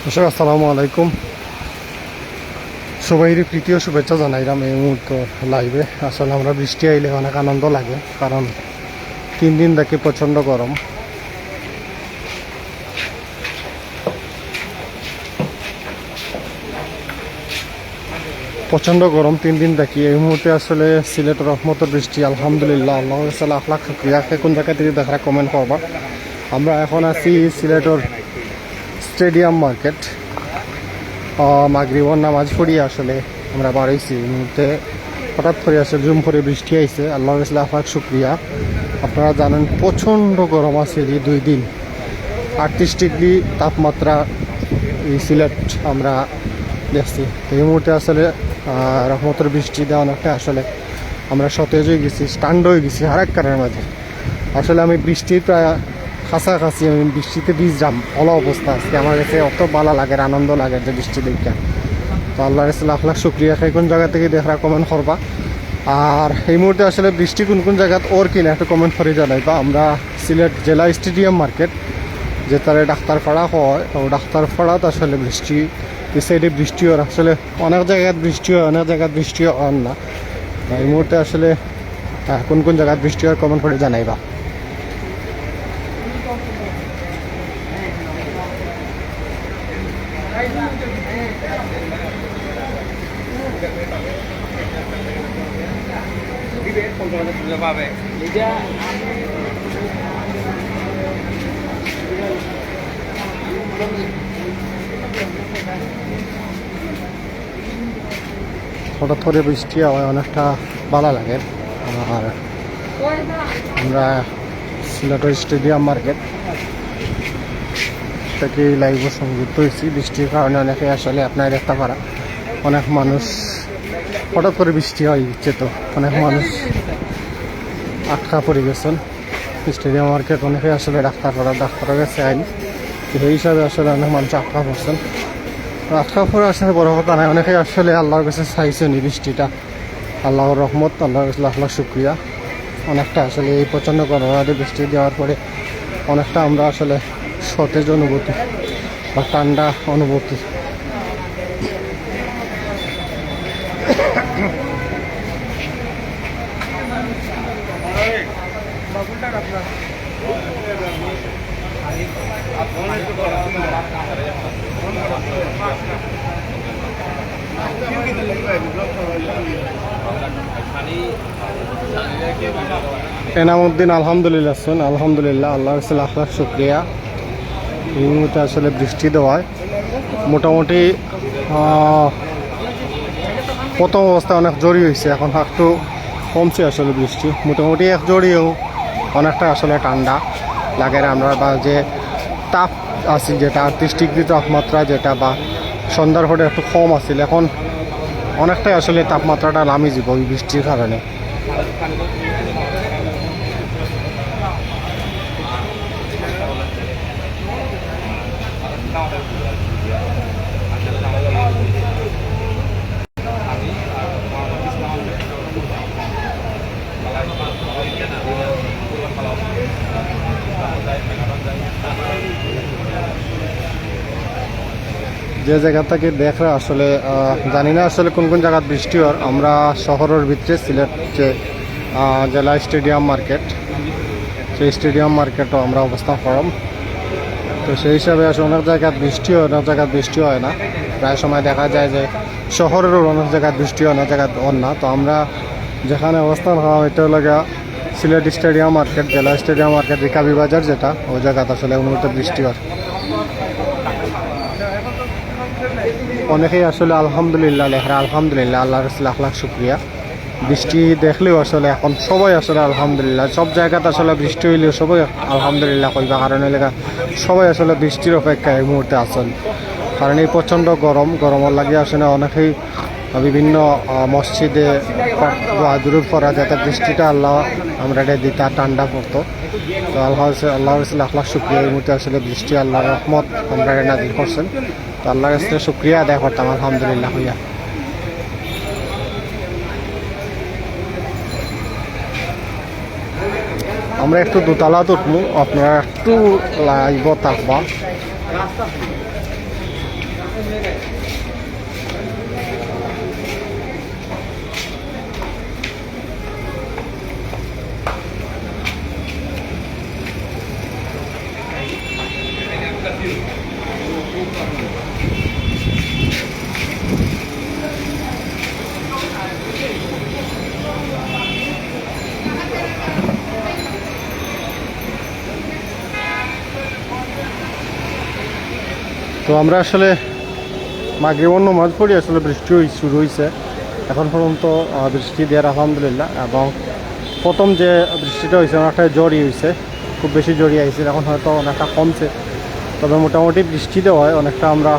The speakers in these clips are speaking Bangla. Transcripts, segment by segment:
দর্শক আসসালামু আলাইকুম, সবাইর প্রীতীয় শুভেচ্ছা জানাইলাম। এই মুহূর্তে লাইভে আসলে আমরা বৃষ্টি আইলে অনেক আনন্দ লাগে, কারণ 3 দিন দেখি প্রচণ্ড গরম। প্রচণ্ড গরম 3 দিন দেখি। এই মুহূর্তে আসলে সিলেটের রহমতের বৃষ্টি, আলহামদুলিল্লাহ। আল্লাহ লাখ লাখ শুক্রিয়া। কোন জায়গা থেকে দেখা কমেন্ট করবা। আমরা এখন আছি সিলেটের স্টেডিয়াম মার্কেট। মাগরিবর নামাজ পড়িয়ে আসলে আমরা বাড়াইছি। এই মুহূর্তে হঠাৎ করে আসলে জুম করে বৃষ্টি আইছে, আল্লাহ লাখ লাখ শুক্রিয়া। আপনারা জানেন প্রচণ্ড গরম আছে এই 2 দিন, 38 ডিগ্রি তাপমাত্রা এই সিলেট আমরা দেখছি। এই মুহূর্তে আসলে রহমতের বৃষ্টি দেওয়া অনেকটা আসলে আমরা সতেজ হয়ে গেছি, স্টান্ড হয়ে গেছি আর এক কারণের মাঝে। আসলে আমি বৃষ্টির প্রায় কাছাকাছি, আমি বৃষ্টিতে ভিজলাম, ভালো অবস্থা আজকে আমার কাছে অত ভালো লাগে, আনন্দ লাগে যে বৃষ্টি দেখা। তো আল্লাহর কাছে লাখ লাখ শুক্রিয়া। কোন জায়গা থেকে দেখা কমেন্ট করবা। আর এই মুহূর্তে আসলে বৃষ্টি কোন কোন জায়গাত ওর কিনা একটু কমেন্ট করে জানাইবা। আমরা সিলেট জেলা স্টেডিয়াম মার্কেট যেটারে ডাক্তারপাড়া হয়, ও ডাক্তারপাড়াত আসলে বৃষ্টি, এই সাইডে বৃষ্টি হয়। আসলে অনেক জায়গায় বৃষ্টি হয়, অনেক জায়গায় বৃষ্টি হয় না। এই মুহূর্তে আসলে কোন কোন জায়গায় বৃষ্টি হয় কমেন্ট করে জানাইবা। হঠাৎ করে বৃষ্টি হয়, অনেকটা ভালো লাগে। আর আমরা সিলেটের স্টেডিয়াম মার্কেট থেকে লাইভের সংযুক্ত হয়েছি। বৃষ্টির কারণে অনেকে আসলে আপনার দেখতে পারা, অনেক মানুষ হঠাৎ করে বৃষ্টি হয় ইচ্ছে, তো অনেক মানুষ আটকা পড়ে গেছেন স্টেডিয়াম মার্কেট। অনেকে আসলে ডাক্তারের কাছে আইন, সেই হিসাবে আসলে অনেক মানুষ আটকা পড়ছেন। আটকা পড়ে আসলে বড় কথা নাই, অনেকে আসলে আল্লাহর কাছে চাইছেন এই বৃষ্টিটা, আল্লাহর রহমত, আল্লাহর কাছে লাখ লাখ শুক্রিয়া। অনেকটা আসলে এই প্রচণ্ড গরমে বৃষ্টি দেওয়ার পরে অনেকটা আমরা আসলে সতেজ অনুভূতি বা ঠান্ডা অনুভূতি। এনামুদ্দিন আলহামদুলিল্লাহ, আলহামদুলিল্লাহ, আল্লাহর কাছে লাখ লাখ শুক্রিয়া। এই মুহূর্তে আসলে বৃষ্টি দেওয়ায় মোটামুটি প্রথম অবস্থায় অনেক জড়ি হয়েছে, এখন একটু কমছে আসলে বৃষ্টি। মোটামুটি এক জড়িয়েও অনেকটা আসলে ঠান্ডা লাগে। আমরা বা যে তাপ আছে যেটা 38 ডিগ্রি তাপমাত্রা যেটা, বা সন্ধ্যার পরে একটু কম আছিল, এখন অনেকটাই আসলে তাপমাত্রাটা নামি যাব এই বৃষ্টির কারণে। যে জায়গা থেকে দেখরা আসলে জানি না আসলে কোন কোন জায়গায় বৃষ্টি হয়। আমরা শহরের ভিতরে সিলেট যে জেলা স্টেডিয়াম মার্কেট, সেই স্টেডিয়াম মার্কেটও আমরা অবস্থান করলাম। তো সেই হিসাবে আসলে অনেক জায়গায় বৃষ্টি হয়, অনেক জায়গায় বৃষ্টি হয় না। প্রায় সময় দেখা যায় যে শহরেরও অনেক জায়গায় বৃষ্টি হয়, অনেক জায়গায় হয় না। তো আমরা যেখানে অবস্থান হওয়া, এটা লাগে সিলেট স্টেডিয়াম মার্কেট, জেলা স্টেডিয়াম মার্কেট, রিকাবি বাজার যেটা, ওই জায়গাতে আসলে মুহূর্তে বৃষ্টি হয়। অনেকেই আসলে আলহামদুলিল্লাহ লেখরা, আলহামদুলিল্লাহ, আল্লাহর লাখ লাখ শুক্রিয়া। বৃষ্টি দেখলেও আসলে এখন সবাই আসলে আলহামদুলিল্লাহ, সব জায়গাতে আসলে বৃষ্টি হইলেও সবাই আলহামদুলিল্লাহ কইবা, কারণ এলাকা সবাই আসলে বৃষ্টির অপেক্ষায় এই মুহূর্তে আছেন। কারণ এই প্রচণ্ড গরমের লাগে আসলে অনেকেই বিভিন্ন মসজিদে দূর করা, যাতে বৃষ্টিটা আল্লাহ আমরা এটা দিতা ঠান্ডা পড়তো। তো আল্লাহর লাখ লাখ শুক্রিয়া। এই মুহূর্তে আসলে বৃষ্টি আল্লাহর রহমত আমরা নাজিল করছেন। তো আল্লাহর কাছে শুক্রিয়া আদায় করতাম আলহামদুলিল্লাহ হইয়া। আমরা একটু দোতলাত উঠবো, আপনারা একটু লাইভ থাকবা। তো আমরা আসলে মাগরিবের নামাজ পড়ি, আসলে বৃষ্টি শুরু হয়েছে এখন পর্যন্ত। বৃষ্টি দেওয়ার আলহামদুলিল্লাহ। এবং প্রথম যে বৃষ্টিটা হয়েছে অনেকটা জড়ি হয়েছে, খুব বেশি জড়ি আইছে, এখন হয়তো অনেকটা কমছে। তবে মোটামুটি বৃষ্টি দেওয়ায় অনেকটা আমরা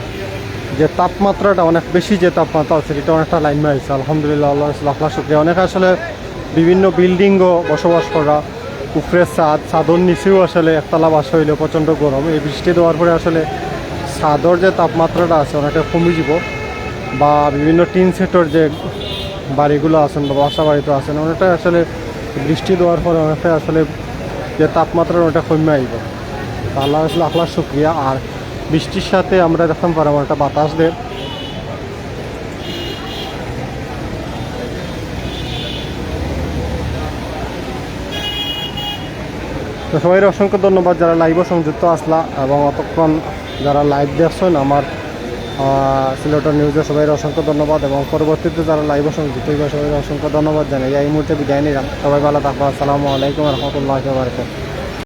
যে তাপমাত্রাটা অনেক বেশি, যে তাপমাত্রা আছে সেটা অনেকটা লাইন মারিছে আলহামদুলিল্লাহ। আল্লাহ লাখ লাখ শুকরিয়া। অনেকে আসলে বিভিন্ন বিল্ডিংও বসবাস করা, উপরে ছাদর নিচেও আসলে একতলা বাসা হইলে প্রচণ্ড গরম। এই বৃষ্টি দেওয়ার পরে আসলে ছাদর যে তাপমাত্রাটা আছে অনেকটা কমে যাব, বা বিভিন্ন টিন সেটর যে বাড়িগুলো আছেন বা বাসা বাড়িতে আছেন অনেকটা আসলে বৃষ্টি দেওয়ার পরে অনেকটা আসলে যে তাপমাত্রা ওটা কমে আইব। আল্লাহ লাখ লাখ শুকরিয়া। আর বৃষ্টির সাথে আমরা দেখতাম পারলাম একটা বাতাস দেয়। তো সবাই অসংখ্য ধন্যবাদ যারা লাইভও সংযুক্ত আসলা, এবং অতক্ষণ যারা লাইভ দেখছেন আমার সিলেট নিউজে সবাই অসংখ্য ধন্যবাদ। এবং পরবর্তীতে যারা লাইভও সংযুক্ত হইবে সবাই অসংখ্য ধন্যবাদ জানাই। এই মুহূর্তে বিদায় নিলাম। সবাই ভালো থাকবো। আসসালামু আলাইকুম রহমতুল্লাহি ওয়া বারাকাতুহু।